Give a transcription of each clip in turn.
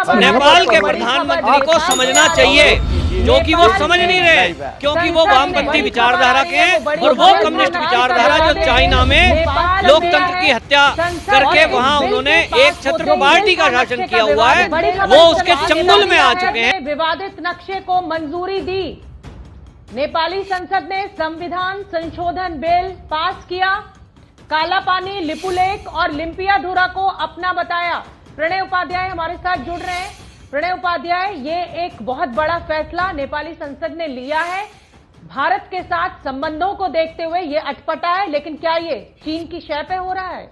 नेपाल के प्रधानमंत्री को समझना चाहिए, जो कि वो समझ नहीं रहे, क्योंकि वो वामपंथी विचारधारा के हैं और वो कम्युनिस्ट विचारधारा जो चाइना में लोकतंत्र की हत्या करके वहां उन्होंने एक छत्र पार्टी का शासन किया हुआ है, वो उसके चंगुल में आ चुके हैं। विवादित नक्शे को मंजूरी दी। नेपाली संसद ने संविधान संशोधन बिल पास किया। काला पानी, लिपुलेख और लिम्पियाधुरा को अपना बताया। प्रणय उपाध्याय हमारे साथ जुड़ रहे हैं। प्रणय उपाध्याय, ये एक बहुत बड़ा फैसला नेपाली संसद ने लिया है। भारत के साथ संबंधों को देखते हुए ये अटपटा है, लेकिन क्या ये चीन की शय पे हो रहा है?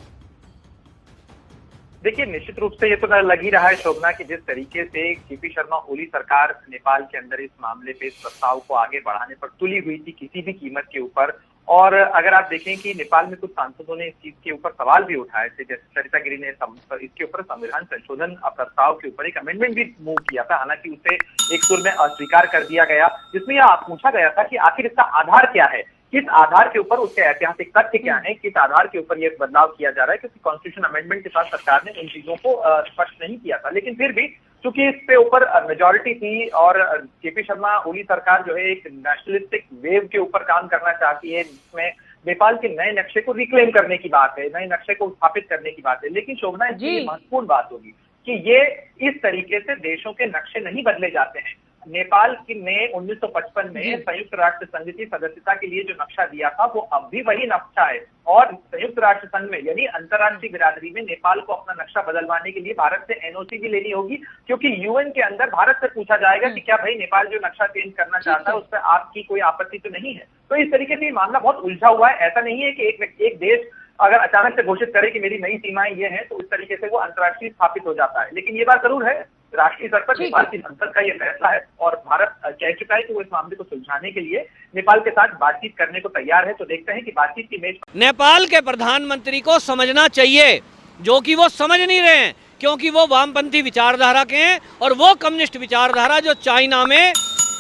देखिए, निश्चित रूप से ये तो लग ही रहा है शोभना कि जिस तरीके से केपी शर्मा ओली सरकार नेपाल के अंदर इस मामले पे, इस प्रस्ताव को आगे बढ़ाने पर तुली हुई थी किसी भी कीमत के ऊपर। और अगर आप देखें कि नेपाल में कुछ सांसदों ने इस चीज के ऊपर सवाल भी उठाए थे, जैसे सरिता गिरी ने इसके ऊपर संविधान संशोधन प्रस्ताव के ऊपर एक अमेंडमेंट भी मूव किया था, हालांकि उसे एक सुर में अस्वीकार कर दिया गया, जिसमें यह पूछा गया था कि आखिर इसका आधार क्या है, किस आधार के ऊपर, उसके ऐतिहासिक तथ्य क्या है, किस आधार के ऊपर यह बदलाव किया जा रहा है, क्योंकि कॉन्स्टिट्यूशन अमेंडमेंट के साथ सरकार ने उन चीजों को स्पष्ट नहीं किया था। लेकिन फिर भी चूंकि इस पे ऊपर मेजॉरिटी थी और केपी शर्मा ओली सरकार जो है एक नेशनलिस्टिक वेव के ऊपर काम करना चाहती है, जिसमें नेपाल के नए नक्शे को रिक्लेम करने की बात है, नए नक्शे को स्थापित करने की बात है। लेकिन शोभना, इसकी महत्वपूर्ण बात होगी कि ये इस तरीके से देशों के नक्शे नहीं बदले जाते हैं। नेपाल ने 1955 में संयुक्त राष्ट्र संघ की सदस्यता के लिए जो नक्शा दिया था, वो अब भी वही नक्शा है। और संयुक्त राष्ट्र संघ में यानी अंतर्राष्ट्रीय बिरादरी में नेपाल को अपना नक्शा बदलवाने के लिए भारत से एनओसी भी लेनी होगी, क्योंकि यूएन के अंदर भारत से पूछा जाएगा कि क्या भाई नेपाल जो नक्शा चेंज करना चाहता है उस पर आपकी कोई आपत्ति तो नहीं है। तो इस तरीके से ये मामला बहुत उलझा हुआ है। ऐसा नहीं है कि एक देश अगर अचानक से घोषित करे कि मेरी नई सीमाएं ये हैं, तो इस तरीके से वो अंतर्राष्ट्रीय स्थापित हो जाता है। लेकिन ये बात जरूर है, राष्ट्रीय स्तर पर नेपाल की संसद का ये फैसला है और भारत कह चुका है कि वो इस मामले को सुलझाने के लिए नेपाल के साथ बातचीत करने को तैयार है। तो देखते हैं कि बातचीत की मेज। नेपाल के प्रधानमंत्री को समझना चाहिए, जो कि वो समझ नहीं रहे हैं, क्योंकि वो वामपंथी विचारधारा के हैं और वो कम्युनिस्ट विचारधारा जो चाइना में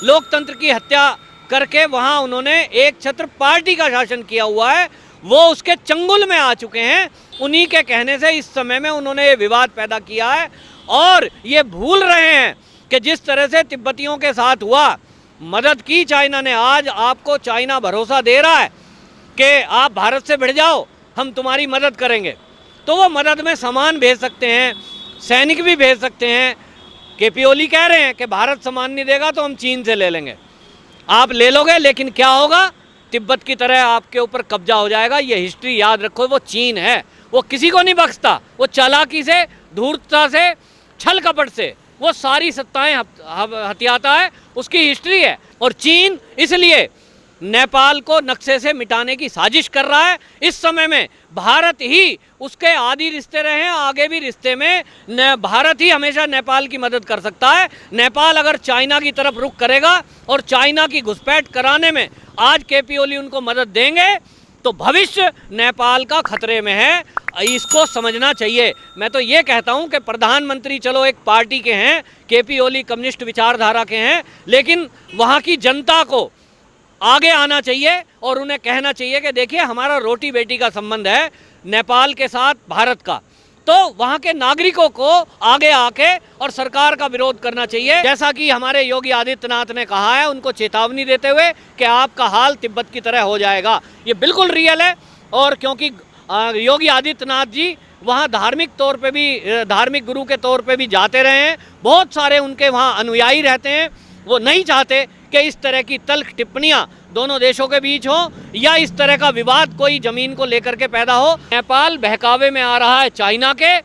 लोकतंत्र की हत्या करके वहां उन्होंने एक छत्र पार्टी का शासन किया हुआ है, वो उसके चंगुल में आ चुके हैं। उन्हीं के कहने से इस समय में उन्होंने ये विवाद पैदा किया है और ये भूल रहे हैं कि जिस तरह से तिब्बतियों के साथ हुआ, मदद की चाइना ने। आज आपको चाइना भरोसा दे रहा है कि आप भारत से भिड़ जाओ, हम तुम्हारी मदद करेंगे। तो वो मदद में सामान भेज सकते हैं, सैनिक भी भेज सकते हैं। केपी ओली कह रहे हैं कि भारत सामान नहीं देगा तो हम चीन से ले लेंगे। आप ले लोगे, लेकिन क्या होगा, तिब्बत की तरह आपके ऊपर कब्जा हो जाएगा। ये हिस्ट्री याद रखो, वो चीन है, वो किसी को नहीं बख्शता। वो चालाकी से, धूर्तता से, छल कपट से वो सारी सत्ताएं हथियाता है, उसकी हिस्ट्री है। और चीन इसलिए नेपाल को नक्शे से मिटाने की साजिश कर रहा है। इस समय में भारत ही उसके आदि रिश्ते रहे हैं, आगे भी रिश्ते में भारत ही हमेशा नेपाल की मदद कर सकता है। नेपाल अगर चाइना की तरफ रुख करेगा और चाइना की घुसपैठ कराने में आज केपी ओली उनको मदद देंगे, तो भविष्य नेपाल का खतरे में है। इसको समझना चाहिए। मैं तो ये कहता हूं कि प्रधानमंत्री चलो एक पार्टी के हैं, केपी ओली कम्युनिस्ट विचारधारा के हैं, लेकिन वहां की जनता को आगे आना चाहिए और उन्हें कहना चाहिए कि देखिए, हमारा रोटी बेटी का संबंध है नेपाल के साथ भारत का, तो वहाँ के नागरिकों को आगे आके और सरकार का विरोध करना चाहिए। जैसा कि हमारे योगी आदित्यनाथ ने कहा है, उनको चेतावनी देते हुए कि आपका हाल तिब्बत की तरह हो जाएगा। ये बिल्कुल रियल है। और क्योंकि योगी आदित्यनाथ जी वहाँ धार्मिक तौर पे भी, धार्मिक गुरु के तौर पे भी जाते रहे हैं, बहुत सारे उनके वहाँ अनुयायी रहते हैं। वो नहीं चाहते कि इस तरह की तल्ख टिप्पणियां दोनों देशों के बीच हो या इस तरह का विवाद कोई जमीन को लेकर के पैदा हो। नेपाल बहकावे में आ रहा है चाइना के,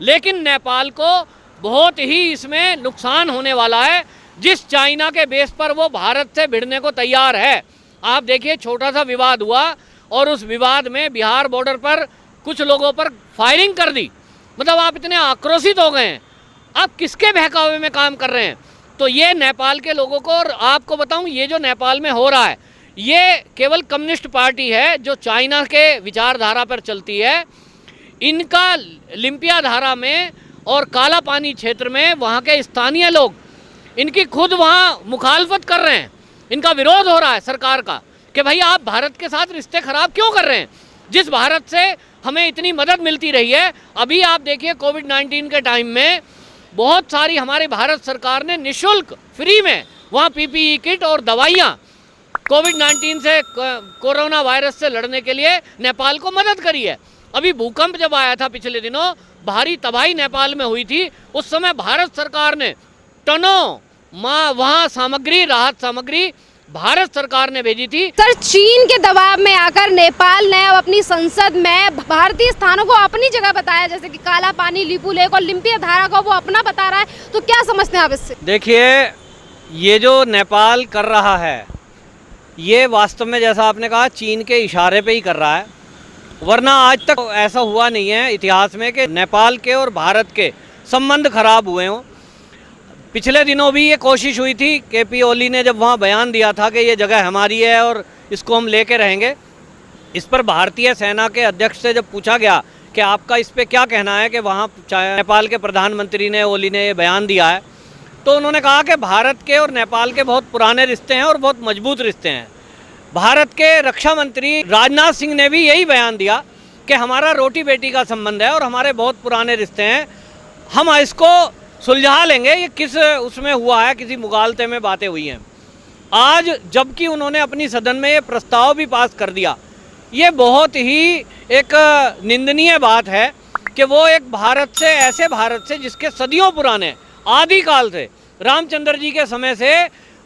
लेकिन नेपाल को बहुत ही इसमें नुकसान होने वाला है। जिस चाइना के बेस पर वो भारत से भिड़ने को तैयार है, आप देखिए, छोटा सा विवाद हुआ और उस विवाद में बिहार बॉर्डर पर कुछ लोगों पर फायरिंग कर दी। मतलब आप इतने आक्रोशित हो गए हैं, आप किसके बहकावे में काम कर रहे हैं? तो ये नेपाल के लोगों को, और आपको बताऊं, ये जो नेपाल में हो रहा है, ये केवल कम्युनिस्ट पार्टी है जो चाइना के विचारधारा पर चलती है। इनका लिम्पियाधुरा में और काला पानी क्षेत्र में वहाँ के स्थानीय लोग इनकी खुद वहाँ मुखालफत कर रहे हैं। इनका विरोध हो रहा है सरकार का कि भाई आप भारत के साथ रिश्ते खराब क्यों कर रहे हैं, जिस भारत से हमें इतनी मदद मिलती रही है। अभी आप देखिए, कोविड-19 के टाइम में बहुत सारी हमारी भारत सरकार ने निशुल्क फ्री में वहाँ पीपीई किट और दवाइयाँ कोविड-19 से, कोरोना वायरस से लड़ने के लिए नेपाल को मदद करी है। अभी भूकंप जब आया था पिछले दिनों, भारी तबाही नेपाल में हुई थी, उस समय भारत सरकार ने टनों वहाँ सामग्री, राहत सामग्री भारत सरकार ने भेजी थी। सर, चीन के दबाव में आकर नेपाल ने अब अपनी संसद में भारतीय स्थानों को अपनी जगह बताया, जैसे कि काला पानी, लिपुलेख और लिम्पिया धारा को वो अपना बता रहा है, तो क्या समझते हैं आप इससे? देखिए, ये जो नेपाल कर रहा है ये वास्तव में जैसा आपने कहा चीन के इशारे पे ही कर रहा है, वरना आज तक ऐसा हुआ नहीं है इतिहास में कि नेपाल के और भारत के संबंध खराब हुए हों। पिछले दिनों भी ये कोशिश हुई थी, केपी ओली ने जब वहाँ बयान दिया था कि ये जगह हमारी है और इसको हम लेके रहेंगे, इस पर भारतीय सेना के अध्यक्ष से जब पूछा गया कि आपका इस पे क्या कहना है कि वहाँ नेपाल के प्रधानमंत्री ने, ओली ने ये बयान दिया है, तो उन्होंने कहा कि भारत के और नेपाल के बहुत पुराने रिश्ते हैं और बहुत मजबूत रिश्ते हैं। भारत के रक्षा मंत्री राजनाथ सिंह ने भी यही बयान दिया कि हमारा रोटी बेटी का संबंध है और हमारे बहुत पुराने रिश्ते हैं, हम इसको सुलझा लेंगे। ये किस उसमें हुआ है, किसी मुगालते में बातें हुई हैं। आज जबकि उन्होंने अपनी सदन में ये प्रस्ताव भी पास कर दिया, ये बहुत ही एक निंदनीय बात है कि वो एक भारत से, ऐसे भारत से जिसके सदियों पुराने आदिकाल से, रामचंद्र जी के समय से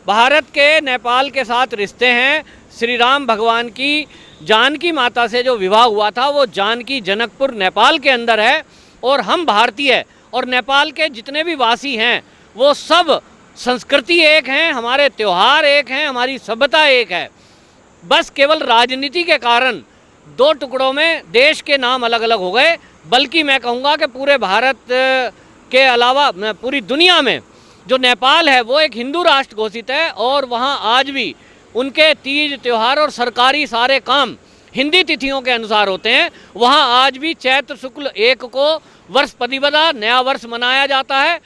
भारत के नेपाल के साथ रिश्ते हैं। श्री राम भगवान की जानकी माता से जो विवाह हुआ था वो जानकी जनकपुर नेपाल के अंदर है, और हम भारतीय और नेपाल के जितने भी वासी हैं वो सब संस्कृति एक हैं, हमारे त्यौहार एक हैं, हमारी सभ्यता एक है। बस केवल राजनीति के कारण दो टुकड़ों में देश के नाम अलग अलग हो गए, बल्कि मैं कहूँगा कि पूरे भारत के अलावा पूरी दुनिया में जो नेपाल है वो एक हिंदू राष्ट्र घोषित है, और वहाँ आज भी उनके तीज त्यौहार और सरकारी सारे काम हिंदी तिथियों के अनुसार होते हैं। वहाँ आज भी चैत्र शुक्ल 1 को वर्ष प्रतिपदा, नया वर्ष मनाया जाता है।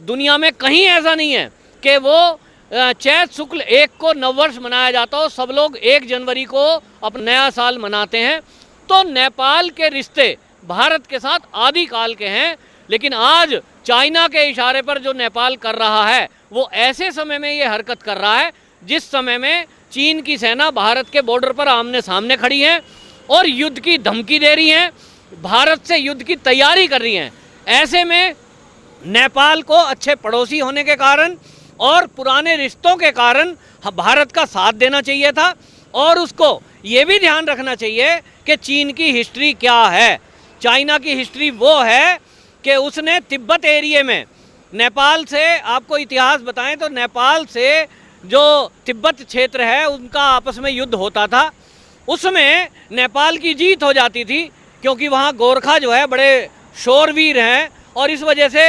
दुनिया में कहीं ऐसा नहीं है कि वो चैत्र शुक्ल 1 को नववर्ष मनाया जाता हो। सब लोग 1 जनवरी को अपना नया साल मनाते हैं। तो नेपाल के रिश्ते भारत के साथ आदिकाल के हैं, लेकिन आज चाइना के इशारे पर जो नेपाल कर रहा है वो ऐसे समय में ये हरकत कर रहा है जिस समय में चीन की सेना भारत के बॉर्डर पर आमने सामने खड़ी है और युद्ध की धमकी दे रही हैं, भारत से युद्ध की तैयारी कर रही हैं। ऐसे में नेपाल को अच्छे पड़ोसी होने के कारण और पुराने रिश्तों के कारण भारत का साथ देना चाहिए था, और उसको ये भी ध्यान रखना चाहिए कि चीन की हिस्ट्री क्या है। चाइना की हिस्ट्री वो है कि उसने तिब्बत एरिया में नेपाल से, आपको इतिहास बताएं तो नेपाल से जो तिब्बत क्षेत्र है उनका आपस में युद्ध होता था, उसमें नेपाल की जीत हो जाती थी, क्योंकि वहाँ गोरखा जो है बड़े शूरवीर हैं, और इस वजह से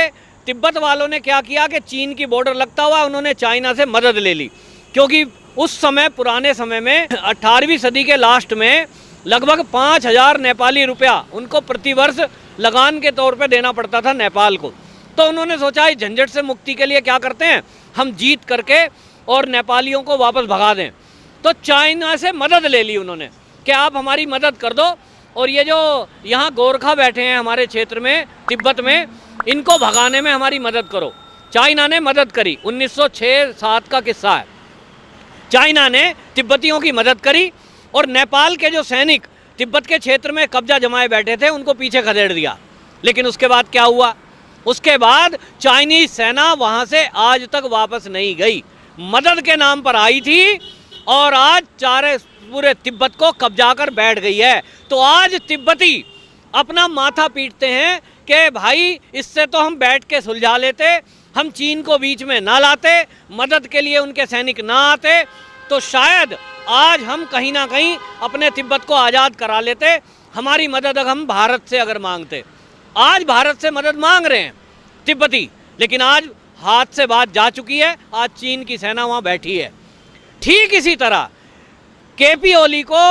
तिब्बत वालों ने क्या किया कि चीन की बॉर्डर लगता हुआ उन्होंने चाइना से मदद ले ली, क्योंकि उस समय पुराने समय में 18वीं सदी के लास्ट में लगभग 5000 नेपाली रुपया उनको प्रतिवर्ष लगान के तौर पे देना पड़ता था नेपाल को। तो उन्होंने सोचा इस झंझट से मुक्ति के लिए क्या करते हैं, हम जीत करके और नेपालियों को वापस भगा दें। तो चाइना से मदद ले ली उन्होंने कि आप हमारी मदद कर दो, और ये जो यहाँ गोरखा बैठे हैं हमारे क्षेत्र में तिब्बत में, इनको भगाने में हमारी मदद करो। चाइना ने मदद करी, 1906-7 का किस्सा है। चाइना ने तिब्बतियों की मदद करी और नेपाल के जो सैनिक तिब्बत के क्षेत्र में कब्जा जमाए बैठे थे उनको पीछे खदेड़ दिया। लेकिन उसके बाद क्या हुआ, उसके बाद चाइनीज सेना वहाँ से आज तक वापस नहीं गई, मदद के नाम पर आई थी और आज पूरे तिब्बत को कब्जा कर बैठ गई है। तो आज तिब्बती अपना माथा पीटते हैं कि भाई इससे तो हम बैठ के सुलझा लेते, हम चीन को बीच में ना लाते, मदद के लिए उनके सैनिक ना आते, तो शायद आज हम कहीं ना कहीं अपने तिब्बत को आज़ाद करा लेते। हमारी मदद हम भारत से अगर मांगते, आज भारत से मदद मांग रहे हैं तिब्बती, लेकिन आज हाथ से बात जा चुकी है, आज चीन की सेना वहाँ बैठी है। ठीक इसी तरह केपी ओली को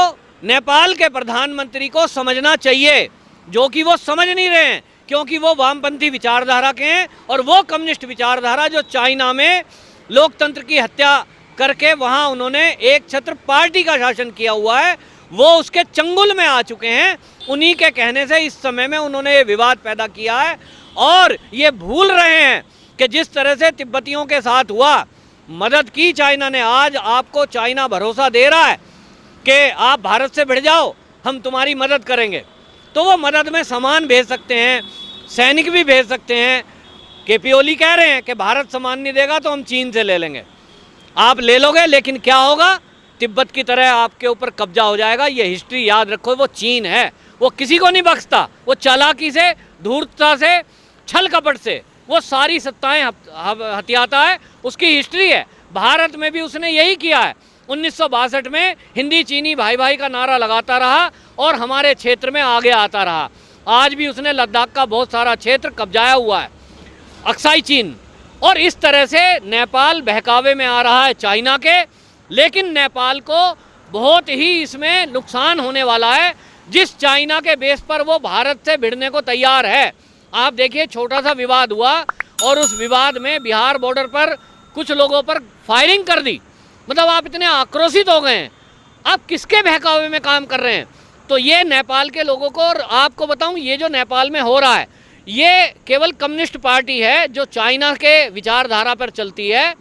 नेपाल के प्रधानमंत्री को समझना चाहिए, जो कि वो समझ नहीं रहे हैं, क्योंकि वो वामपंथी विचारधारा के हैं, और वो कम्युनिस्ट विचारधारा जो चाइना में लोकतंत्र की हत्या करके वहाँ उन्होंने एक छत्र पार्टी का शासन किया हुआ है, वो उसके चंगुल में आ चुके हैं। उन्हीं के कहने से इस समय में उन्होंने ये विवाद पैदा किया है, और ये भूल रहे हैं कि जिस तरह से तिब्बतियों के साथ हुआ, मदद की चाइना ने। आज आपको चाइना भरोसा दे रहा है कि आप भारत से भिड़ जाओ, हम तुम्हारी मदद करेंगे। तो वो मदद में सामान भेज सकते हैं, सैनिक भी भेज सकते हैं। केपी ओली कह रहे हैं कि भारत सामान नहीं देगा तो हम चीन से ले लेंगे। आप ले लोगे, लेकिन क्या होगा? तिब्बत की तरह आपके ऊपर कब्जा हो जाएगा। ये हिस्ट्री याद रखो, वो चीन है, वो किसी को नहीं बख्शता। वो चालाकी से, धूर्तता से, छल कपट से वो सारी सत्ताएं हथियाता है। उसकी हिस्ट्री है। भारत में भी उसने यही किया है। 1962 में हिंदी चीनी भाई भाई का नारा लगाता रहा और हमारे क्षेत्र में आगे आता रहा। आज भी उसने लद्दाख का बहुत सारा क्षेत्र कब्जाया हुआ है, अक्साई चीन। और इस तरह से नेपाल बहकावे में आ रहा है चाइना के। लेकिन नेपाल को बहुत ही इसमें नुकसान होने वाला है, जिस चाइना के बेस पर वो भारत से भिड़ने को तैयार है। आप देखिए, छोटा सा विवाद हुआ और उस विवाद में बिहार बॉर्डर पर कुछ लोगों पर फायरिंग कर दी। मतलब आप इतने आक्रोशित हो गए हैं, आप किसके बहकावे में काम कर रहे हैं? तो ये नेपाल के लोगों को, और आपको बताऊं, ये जो नेपाल में हो रहा है ये केवल कम्युनिस्ट पार्टी है जो चाइना के विचारधारा पर चलती है।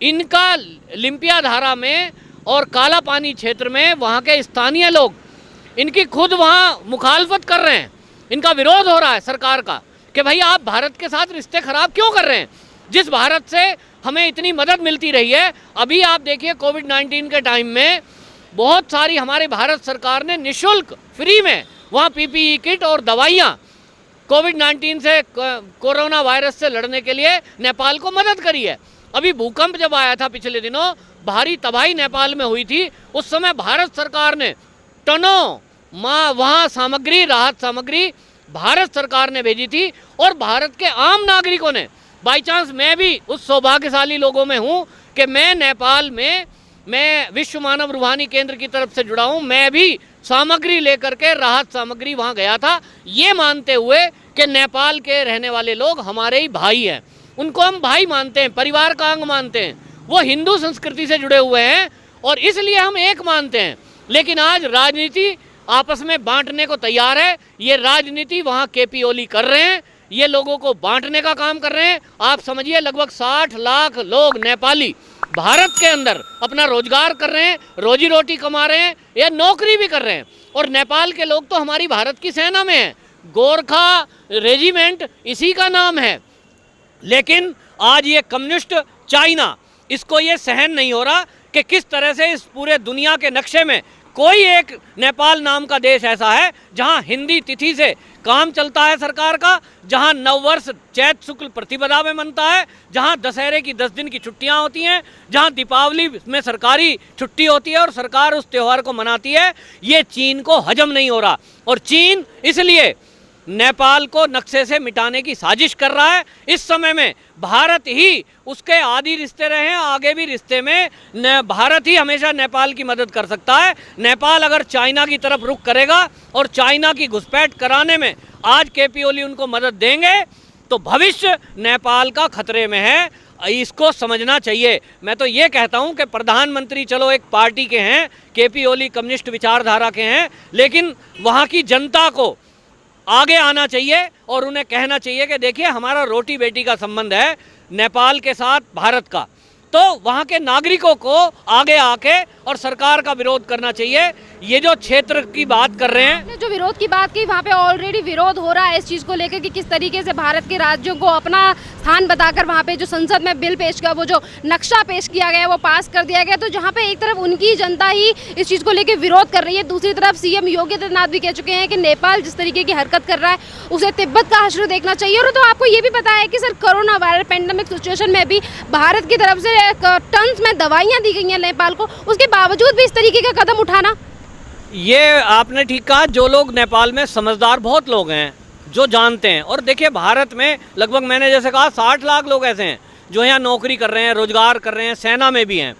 इनका लिम्पिया धारा में और काला पानी क्षेत्र में वहाँ के स्थानीय लोग इनकी खुद वहाँ मुखालफत कर रहे हैं। इनका विरोध हो रहा है सरकार का कि भाई आप भारत के साथ रिश्ते खराब क्यों कर रहे हैं, जिस भारत से हमें इतनी मदद मिलती रही है। अभी आप देखिए, कोविड-19 के टाइम में बहुत सारी हमारे भारत सरकार ने निःशुल्क फ्री में वहाँ पीपीई किट और दवाइयाँ कोविड-19 से, कोरोना वायरस से लड़ने के लिए नेपाल को मदद करी है। अभी भूकंप जब आया था पिछले दिनों, भारी तबाही नेपाल में हुई थी, उस समय भारत सरकार ने टनों वहाँ सामग्री, राहत सामग्री भारत सरकार ने भेजी थी। और भारत के आम नागरिकों ने, बाई चांस मैं भी उस सौभाग्यशाली लोगों में हूँ कि मैं नेपाल में, मैं विश्व मानव रूहानी केंद्र की तरफ से जुड़ा हूँ, मैं भी सामग्री लेकर के, राहत सामग्री वहाँ गया था, ये मानते हुए कि नेपाल के रहने वाले लोग हमारे ही भाई हैं। उनको हम भाई मानते हैं, परिवार का अंग मानते हैं। वो हिंदू संस्कृति से जुड़े हुए हैं और इसलिए हम एक मानते हैं। लेकिन आज राजनीति आपस में बांटने को तैयार है। ये राजनीति वहाँ केपी ओली कर रहे हैं, ये लोगों को बांटने का काम कर रहे हैं। आप समझिए, लगभग 60 लाख लोग नेपाली भारत के अंदर अपना रोजगार कर रहे हैं, रोजी रोटी कमा रहे हैं या नौकरी भी कर रहे हैं। और नेपाल के लोग तो हमारी भारत की सेना में हैं, गोरखा रेजिमेंट इसी का नाम है। लेकिन आज ये कम्युनिस्ट चाइना, इसको ये सहन नहीं हो रहा कि किस तरह से इस पूरे दुनिया के नक्शे में कोई एक नेपाल नाम का देश ऐसा है जहां हिंदी तिथि से काम चलता है सरकार का, जहां नववर्ष चैत शुक्ल प्रतिपदा में मनता है, जहां दशहरे की 10 दिन की छुट्टियां होती हैं, जहां दीपावली में सरकारी छुट्टी होती है और सरकार उस त्यौहार को मनाती है। ये चीन को हजम नहीं हो रहा और चीन इसलिए नेपाल को नक्शे से मिटाने की साजिश कर रहा है। इस समय में भारत ही उसके आदि रिश्ते रहे हैं, आगे भी रिश्ते में भारत ही हमेशा नेपाल की मदद कर सकता है। नेपाल अगर चाइना की तरफ रुख करेगा और चाइना की घुसपैठ कराने में आज केपी ओली उनको मदद देंगे तो भविष्य नेपाल का खतरे में है। इसको समझना चाहिए। मैं तो ये कहता हूँ कि प्रधानमंत्री चलो एक पार्टी के हैं, केपी ओली कम्युनिस्ट विचारधारा के हैं, लेकिन वहाँ की जनता को आगे आना चाहिए और उन्हें कहना चाहिए कि देखिए, हमारा रोटी बेटी का संबंध है नेपाल के साथ भारत का, तो वहाँ के नागरिकों को आगे आके और सरकार का विरोध करना चाहिए। ये जो क्षेत्र की बात कर रहे हैं, जो विरोध की बात की, वहाँ पे ऑलरेडी विरोध हो रहा है इस चीज़ को लेकर कि किस तरीके से भारत के राज्यों को अपना स्थान बताकर वहाँ पे जो संसद में बिल पेश किया, वो जो नक्शा पेश किया गया, वो पास कर दिया गया। तो जहाँ पे एक तरफ उनकी जनता ही इस चीज़ को लेकर विरोध कर रही है, दूसरी तरफ सीएम योगी आदित्यनाथ भी कह चुके हैं कि नेपाल जिस तरीके की हरकत कर रहा है उसे तिब्बत का हश्र देखना चाहिए। और तो आपको ये भी पता है कि sir, corona virus pandemic situation में भी भारत की तरफ से टन्स में दवाइयाँ दी गई हैं नेपाल को, उसके बावजूद भी इस तरीके का कदम उठाना। ये आपने ठीक कहा। जो लोग नेपाल में समझदार बहुत लोग हैं जो जानते हैं। और देखिए, भारत में लगभग मैंने जैसे कहा 60 लाख लोग ऐसे हैं जो यहाँ नौकरी कर रहे हैं, रोजगार कर रहे हैं, सेना में भी हैं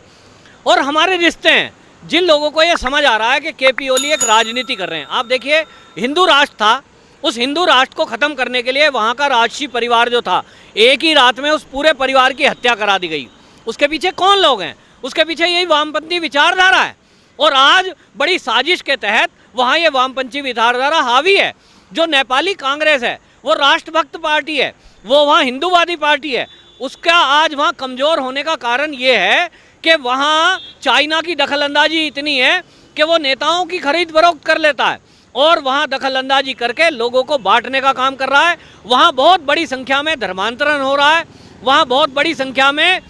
और हमारे रिश्ते हैं। जिन लोगों को ये समझ आ रहा है कि केपी ओली एक राजनीति कर रहे हैं। आप देखिए, हिंदू राष्ट्र था, उस हिंदू राष्ट्र को ख़त्म करने के लिए वहाँ का राजसी परिवार जो था, एक ही रात में उस पूरे परिवार की हत्या करा दी गई। उसके पीछे कौन लोग हैं? उसके पीछे यही वामपंथी विचारधारा है। और आज बड़ी साजिश के तहत वहाँ ये वामपंथी विचारधारा हावी है। जो नेपाली कांग्रेस है वो राष्ट्रभक्त पार्टी है, वो वहाँ हिंदूवादी पार्टी है। उसका आज वहाँ कमज़ोर होने का कारण ये है कि वहाँ चाइना की दखलंदाजी इतनी है कि वो नेताओं की खरीद फरोख्त कर लेता है और वहाँ दखलंदाजी करके लोगों को बांटने का काम कर रहा है। वहाँ बहुत बड़ी संख्या में धर्मांतरण हो रहा है, वहाँ बहुत बड़ी संख्या में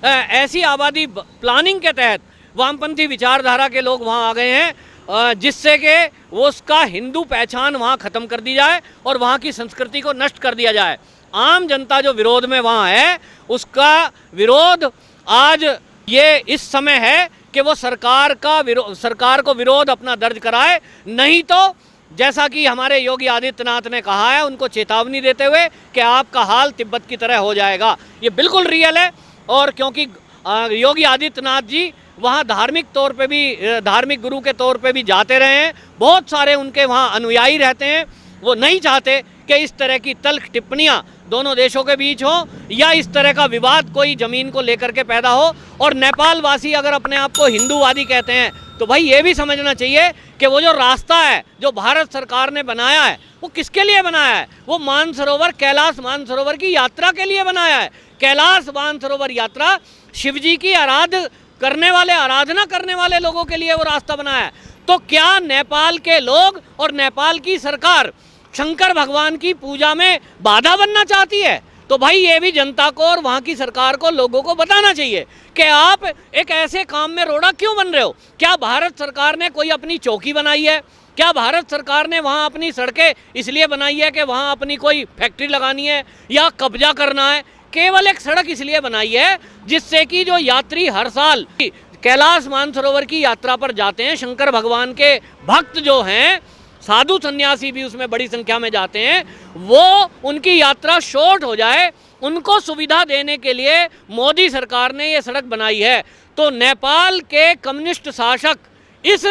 ऐसी आबादी प्लानिंग के तहत वामपंथी विचारधारा के लोग वहाँ आ गए हैं जिससे कि वो उसका हिंदू पहचान वहाँ ख़त्म कर दी जाए और वहाँ की संस्कृति को नष्ट कर दिया जाए। आम जनता जो विरोध में वहाँ है, उसका विरोध आज ये इस समय है कि वो सरकार को विरोध अपना दर्ज कराए, नहीं तो जैसा कि हमारे योगी आदित्यनाथ ने कहा है, उनको चेतावनी देते हुए कि आपका हाल तिब्बत की तरह हो जाएगा। ये बिल्कुल रियल है। और क्योंकि योगी आदित्यनाथ जी वहाँ धार्मिक तौर पे भी, धार्मिक गुरु के तौर पे भी जाते रहे हैं, बहुत सारे उनके वहाँ अनुयायी रहते हैं। वो नहीं चाहते कि इस तरह की तल्ख टिप्पणियाँ दोनों देशों के बीच हो या इस तरह का विवाद कोई ज़मीन को लेकर के पैदा हो। और नेपाल वासी अगर अपने आप को हिंदूवादी कहते हैं तो भाई ये भी समझना चाहिए कि वो जो रास्ता है जो भारत सरकार ने बनाया है, वो किसके लिए बनाया है? वो मानसरोवर, कैलाश मानसरोवर की यात्रा के लिए बनाया है। कैलाश मानसरोवर यात्रा शिवजी की आराधना करने वाले लोगों के लिए वो रास्ता बनाया है। तो क्या नेपाल के लोग और नेपाल की सरकार शंकर भगवान की पूजा में बाधा बनना चाहती है? तो भाई ये भी जनता को और वहाँ की सरकार को, लोगों को बताना चाहिए कि आप एक ऐसे काम में रोड़ा क्यों बन रहे हो। क्या भारत सरकार ने कोई अपनी चौकी बनाई है? क्या भारत सरकार ने वहाँ अपनी सड़कें इसलिए बनाई है कि वहाँ अपनी कोई फैक्ट्री लगानी है या कब्जा करना है? केवल एक सड़क इसलिए बनाई है जिससे कि जो यात्री हर साल कैलाश मानसरोवर की यात्रा पर जाते हैं, शंकर भगवान के भक्त जो हैं, साधु सन्यासी भी उसमें बड़ी संख्या में जाते हैं, वो उनकी यात्रा शॉर्ट हो जाए, उनको सुविधा देने के लिए मोदी सरकार ने ये सड़क बनाई है। तो नेपाल के कम्युनिस्ट शासक इस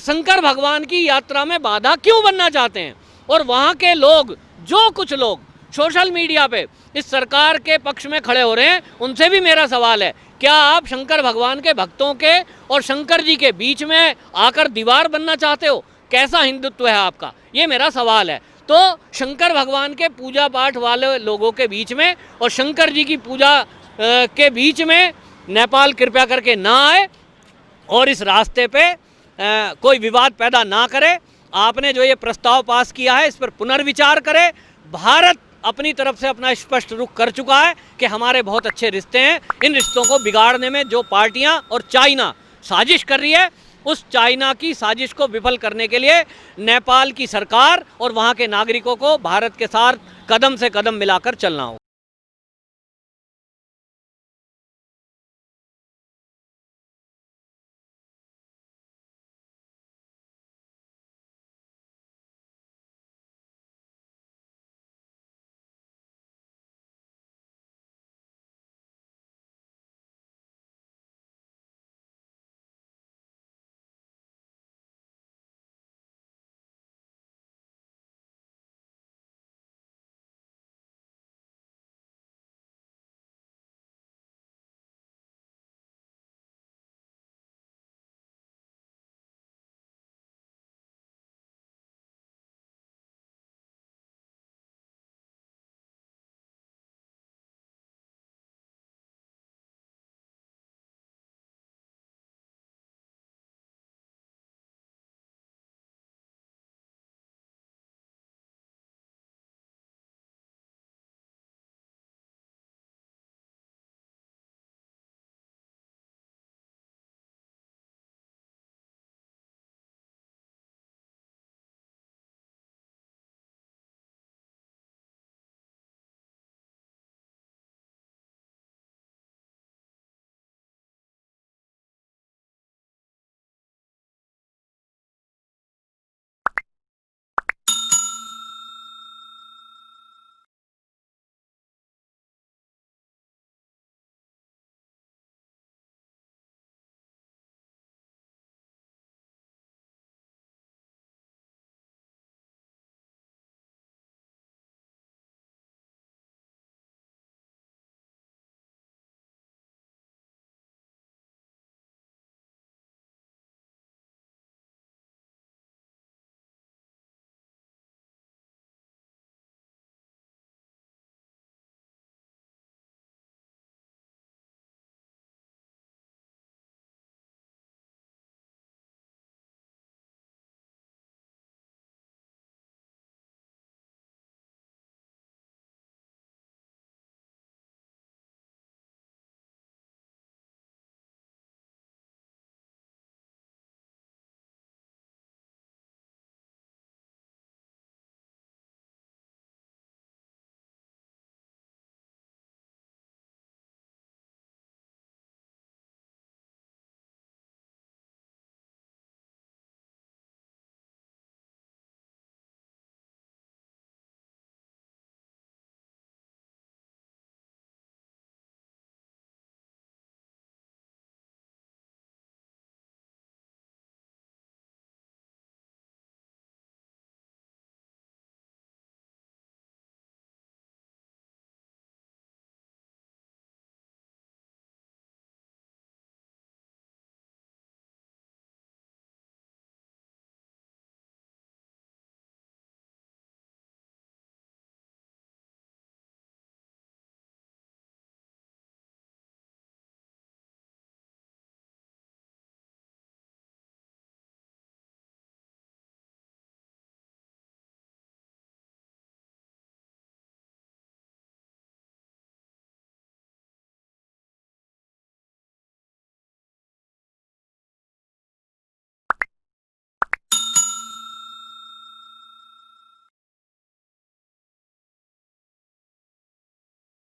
शंकर भगवान की यात्रा में बाधा क्यों बनना चाहते हैं? और वहाँ के लोग, जो कुछ लोग सोशल मीडिया पे इस सरकार के पक्ष में खड़े हो रहे हैं, उनसे भी मेरा सवाल है, क्या आप शंकर भगवान के भक्तों के और शंकर जी के बीच में आकर दीवार बनना चाहते हो? कैसा हिंदुत्व है आपका? ये मेरा सवाल है। तो शंकर भगवान के पूजा पाठ वाले लोगों के बीच में और शंकर जी की पूजा के बीच में नेपाल कृपया करके ना आए और इस रास्ते पे कोई विवाद पैदा ना करे। आपने जो ये प्रस्ताव पास किया है, इस पर पुनर्विचार करें। भारत अपनी तरफ से अपना स्पष्ट रुख कर चुका है कि हमारे बहुत अच्छे रिश्ते हैं। इन रिश्तों को बिगाड़ने में जो पार्टियां और चाइना साजिश कर रही है, उस चाइना की साजिश को विफल करने के लिए नेपाल की सरकार और वहां के नागरिकों को भारत के साथ कदम से कदम मिलाकर चलना होगा।